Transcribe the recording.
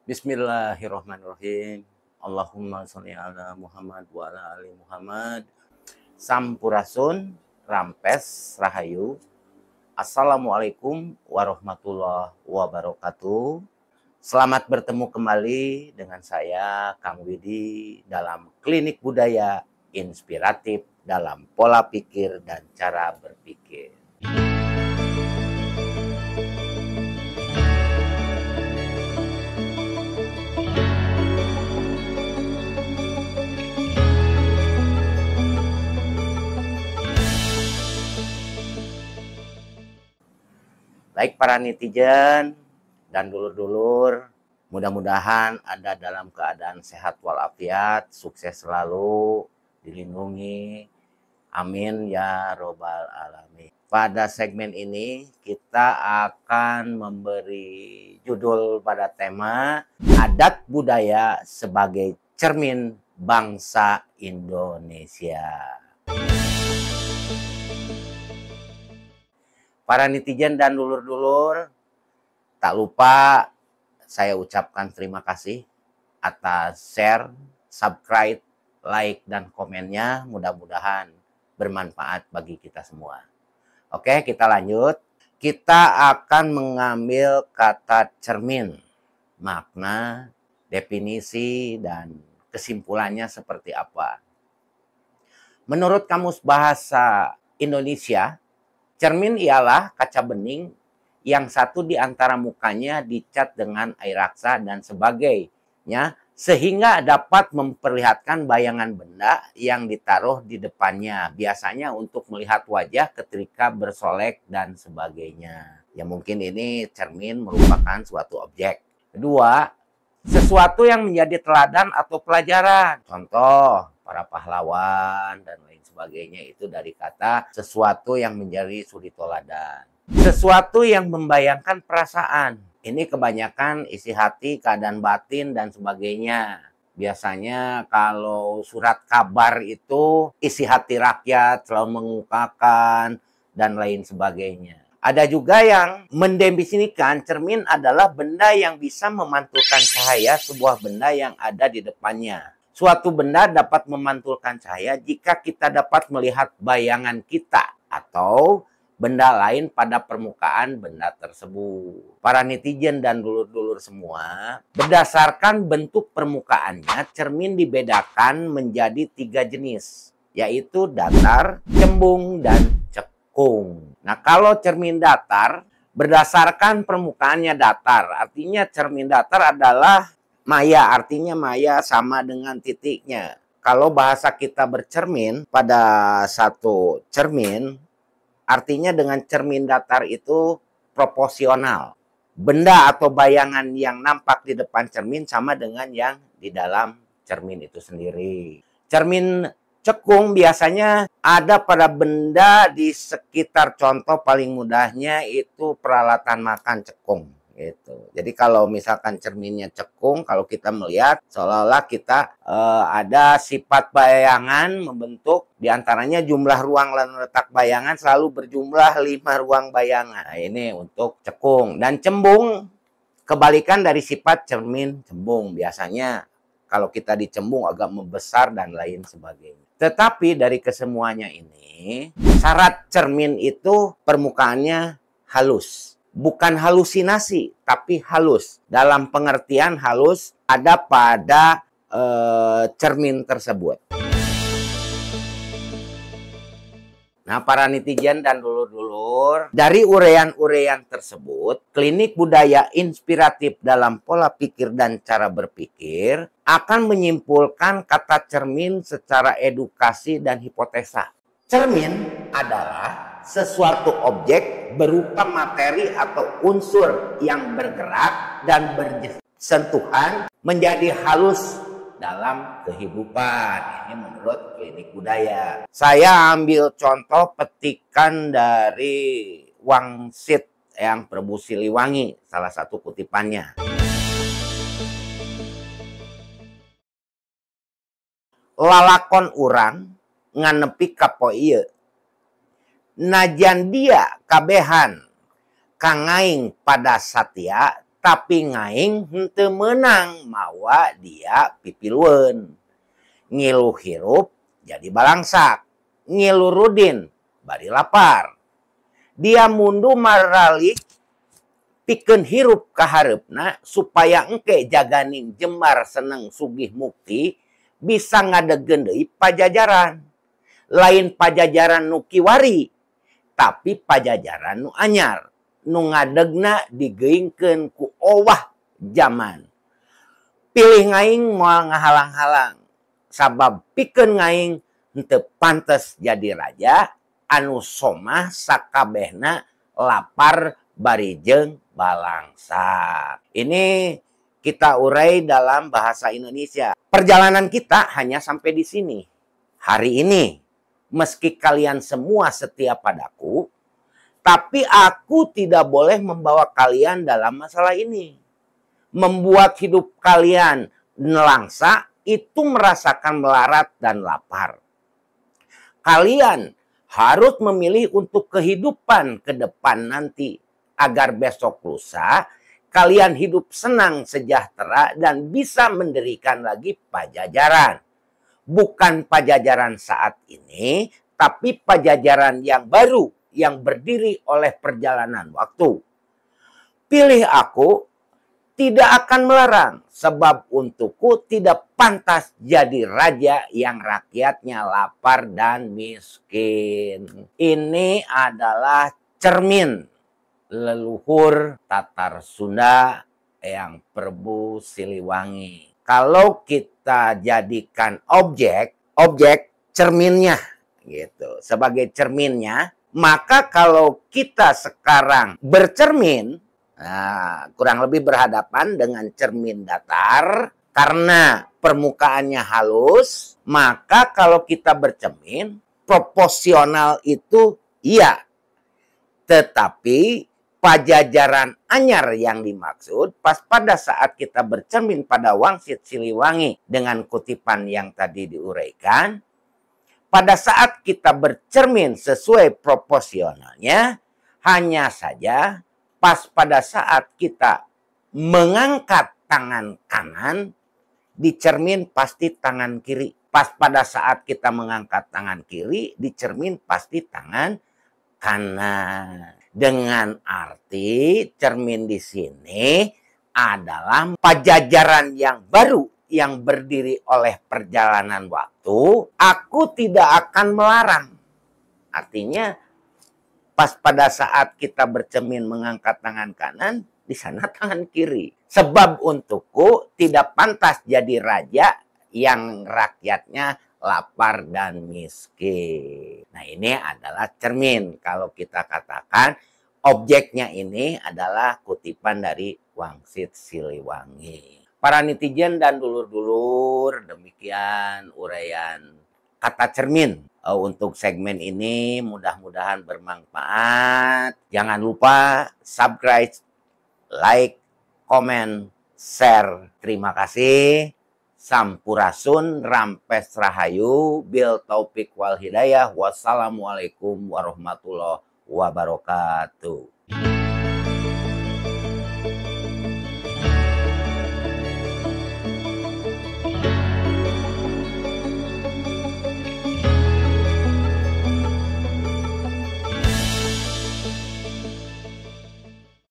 Bismillahirrahmanirrahim. Allahumma sholli ala Muhammad wa ala ali Muhammad. Sampurasun, rampes, rahayu. Assalamualaikum warahmatullahi wabarakatuh. Selamat bertemu kembali dengan saya, Kang Widi, dalam Klinik Budaya Inspiratif dalam Pola Pikir dan Cara Berpikir. Baik para netizen dan dulur-dulur, mudah-mudahan Anda dalam keadaan sehat walafiat, sukses selalu, dilindungi. Amin ya robbal alamin. Pada segmen ini kita akan memberi judul pada tema Adat Budaya sebagai Cermin Bangsa Indonesia. Para netizen dan dulur-dulur, tak lupa saya ucapkan terima kasih atas share, subscribe, like, dan komennya. Mudah-mudahan bermanfaat bagi kita semua. Oke, kita lanjut. Kita akan mengambil kata cermin, makna, definisi, dan kesimpulannya seperti apa. Menurut Kamus Bahasa Indonesia, cermin ialah kaca bening yang satu di antara mukanya dicat dengan air raksa dan sebagainya, sehingga dapat memperlihatkan bayangan benda yang ditaruh di depannya, biasanya untuk melihat wajah ketika bersolek dan sebagainya. Ya mungkin ini cermin merupakan suatu objek. Kedua, sesuatu yang menjadi teladan atau pelajaran. Contoh, para pahlawan dan lain sebagainya itu dari kata sesuatu yang menjadi suri toladan. Sesuatu yang membayangkan perasaan. Ini kebanyakan isi hati, keadaan batin, dan sebagainya. Biasanya kalau surat kabar itu isi hati rakyat selalu mengungkapkan dan lain sebagainya. Ada juga yang mendefinisikan cermin adalah benda yang bisa memantulkan cahaya sebuah benda yang ada di depannya. Suatu benda dapat memantulkan cahaya jika kita dapat melihat bayangan kita atau benda lain pada permukaan benda tersebut. Para netizen dan dulur-dulur semua, berdasarkan bentuk permukaannya, cermin dibedakan menjadi 3 jenis, yaitu datar, cembung, dan cekung. Nah, kalau cermin datar, berdasarkan permukaannya datar, artinya cermin datar adalah maya, artinya maya sama dengan titiknya. Kalau bahasa kita bercermin pada satu cermin, artinya dengan cermin datar itu proporsional. Benda atau bayangan yang nampak di depan cermin sama dengan yang di dalam cermin itu sendiri. Cermin cekung biasanya ada pada benda di sekitar, contoh paling mudahnya itu peralatan makan cekung. Gitu. Jadi kalau misalkan cerminnya cekung, kalau kita melihat seolah-olah kita ada sifat bayangan membentuk, diantaranya jumlah ruang dan letak bayangan selalu berjumlah 5 ruang bayangan. Nah, ini untuk cekung. Dan cembung, kebalikan dari sifat cermin cembung. Biasanya kalau kita dicembung agak membesar dan lain sebagainya. Tetapi dari kesemuanya ini, syarat cermin itu permukaannya halus. Bukan halusinasi, tapi halus. Dalam pengertian halus ada pada cermin tersebut. Nah, para netizen dan dulur-dulur, dari uraian-uraian tersebut, Klinik Budaya Inspiratif dalam Pola Pikir dan Cara Berpikir akan menyimpulkan kata cermin secara edukasi dan hipotesa. Cermin adalah sesuatu objek berupa materi atau unsur yang bergerak dan bersentuhan menjadi halus dalam kehidupan. Ini menurut Klinik Budaya. Saya ambil contoh petikan dari Wangsit yang Prabu Siliwangi, salah satu kutipannya. Lalakon urang nganepi ka poe najan dia kabehan kangaing pada satya Tapi ngaing henteu menang mawa dia pipilueun. Ngilu hirup jadi balangsak. Ngilu rudin bari lapar. Dia mundu maralik pikeun hirup ka hareupna supaya engke jaganing jembar seneng sugih mukti bisa ngadegen deui pajajaran. Lain pajajaran nu kiwari, tapi pajajaran nu anyar. Nu ngadegna digeuingkeun ku owah zaman. Pilih ngaing moal ngahalang-halang. Sabab pikeun ngaing henteu pantes jadi raja anu somah sakabehna lapar bari jeung balangsak. Ini kita urai dalam bahasa Indonesia. Perjalanan kita hanya sampai di sini. Hari ini, meski kalian semua setia padaku, tapi aku tidak boleh membawa kalian dalam masalah ini. Membuat hidup kalian nelangsa itu merasakan melarat dan lapar. Kalian harus memilih untuk kehidupan ke depan nanti. Agar besok lusa kalian hidup senang, sejahtera, dan bisa mendirikan lagi pajajaran. Bukan pajajaran saat ini, tapi pajajaran yang baru yang berdiri oleh perjalanan waktu. Pilih aku, tidak akan melarang, sebab untukku tidak pantas jadi raja yang rakyatnya lapar dan miskin. Ini adalah cermin leluhur Tatar Sunda yang Prabu Siliwangi. Kalau kita jadikan objek cerminnya gitu, sebagai cerminnya, maka kalau kita sekarang bercermin, nah, kurang lebih berhadapan dengan cermin datar karena permukaannya halus, maka kalau kita bercermin proporsional itu iya. Tetapi pajajaran anyar yang dimaksud pas pada saat kita bercermin pada Wangsit Siliwangi dengan kutipan yang tadi diuraikan, pada saat kita bercermin sesuai proporsionalnya, hanya saja pas pada saat kita mengangkat tangan kanan, dicermin pasti tangan kiri. Pas pada saat kita mengangkat tangan kiri, dicermin pasti tangan kanan. Dengan arti cermin di sini adalah pajajaran yang baru yang berdiri oleh perjalanan waktu. Aku tidak akan melarang. Artinya pas pada saat kita bercermin mengangkat tangan kanan, di sana tangan kiri. Sebab untukku tidak pantas jadi raja yang rakyatnya lapar dan miskin. Nah, ini adalah cermin. Kalau kita katakan objeknya ini adalah kutipan dari Wangsit Siliwangi. Para netizen dan dulur-dulur, demikian uraian kata cermin untuk segmen ini. Mudah-mudahan bermanfaat. Jangan lupa subscribe, like, komen, share. Terima kasih. Sampurasun, Rampes Rahayu, Bil Taufik wal Hidayah. Wassalamualaikum warahmatullahi wabarakatuh.